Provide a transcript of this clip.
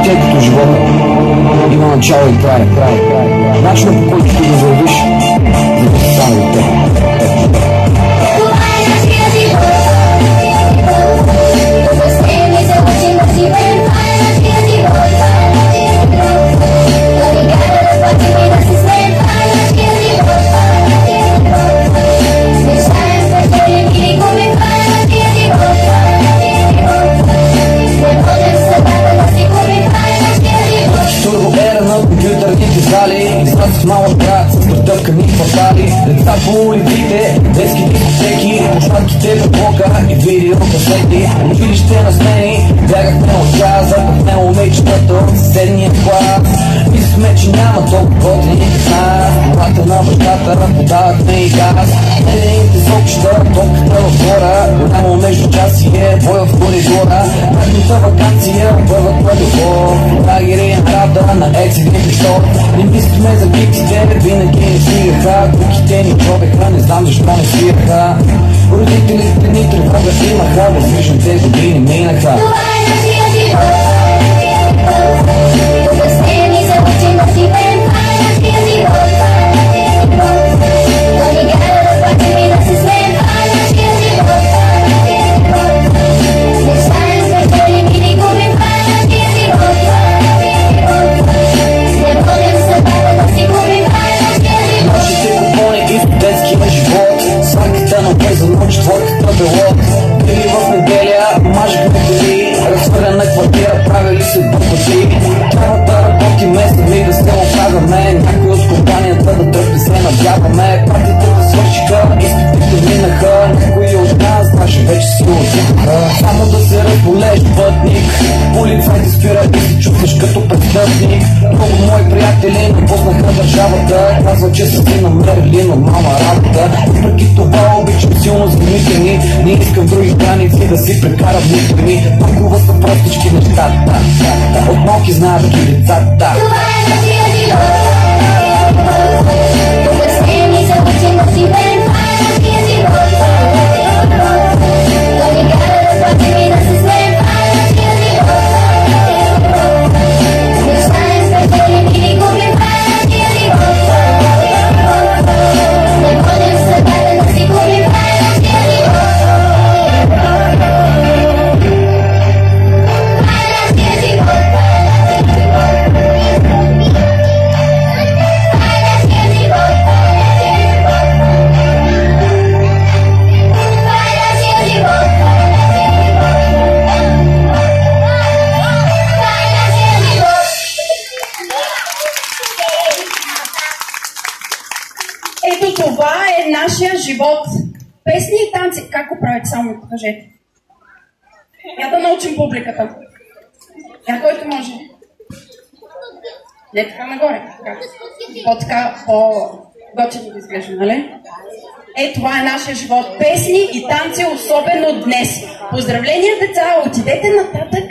тъй като живота има начало и край. Начинът, по който ще го завървиш, зависи само от теб. Това е нашия живот. Прости ми за лъжи на живеем. Това е нашия живот. Да ни кара да плачем и да се смеем. Това е нашия живот. Мечтаем, спечелим или губим. Това е нашия живот. Не можем съдбата да си губим. Това е нашия живот. Турбоера на компютърните зали, израстах малък град с претъпкани квартали. Деца по улиците, детски дискотеки, площадките в блока и видеокасети. Училище на смени, бягахме от час, запахме момичетата от съседния клас. Мислихме, че няма толкова готини с нас. Колата на бащата подавахме и газ. Медените сокчета, топката в двора, голямо междучасие, бой в коридора. Лятната вакансия, първа любов, лагери на работа на ексидните штор. Не мислихме за гипсите, винаги не стигаха. Куките ни пробеха, не знам защо не свираха. Родителите ни тревога имаха, безгрижните години минаха. Това е нашия живот. Прости ми за лъжи да живеем. Това е нашия живот. Да ни кара да плачем и да се смеем. Това е нашия живот. Мечтаем, спечелим или губим. Това е нашия живот. Не можем съдбата да си губим. Това е нашия живот. Нашите купони и студентския живот, сварката на безано, четворката белот. Били в неделя, мажахме дори, разхвърлена квартира, правили се бъркоти. Трябва да работиме, сами да се оправяме, някой от компанията да тръпне се надяваме. Партията да свършиха, изпитите минаха, някои от нас наши вече си отиваха. Само да се разболеш пътник, полицайите спира и се чувстваш като престъпник. Много мои приятели напуснаха държавата, казват, че са си намерили нормална работа. Въпреки това обичам силно зимите ни, не искам други граници да си прекарам дните ми. Толкова са простички нещата, от малки знаят ги лицата. Това е нашия живот. Прости ми за лъжи да живеем. Това е нашия живот. Да ни кара да плачем и да се смеем. Това е нашия живот. Мечтаем, спечелим или губим. Това е нашия живот. Не можем съдбата да си губим. Това е нашия живот. Това е нашия живот. Ето това е нашия живот. Песни и танци. Как го правите? Само ми покажете. Я да научим публиката. Я който може. Не така нагоре. По-така, по-готино да изглежда, нали? Това е нашия живот. Песни и танци, особено днес. Поздравления, деца! Отидете нататък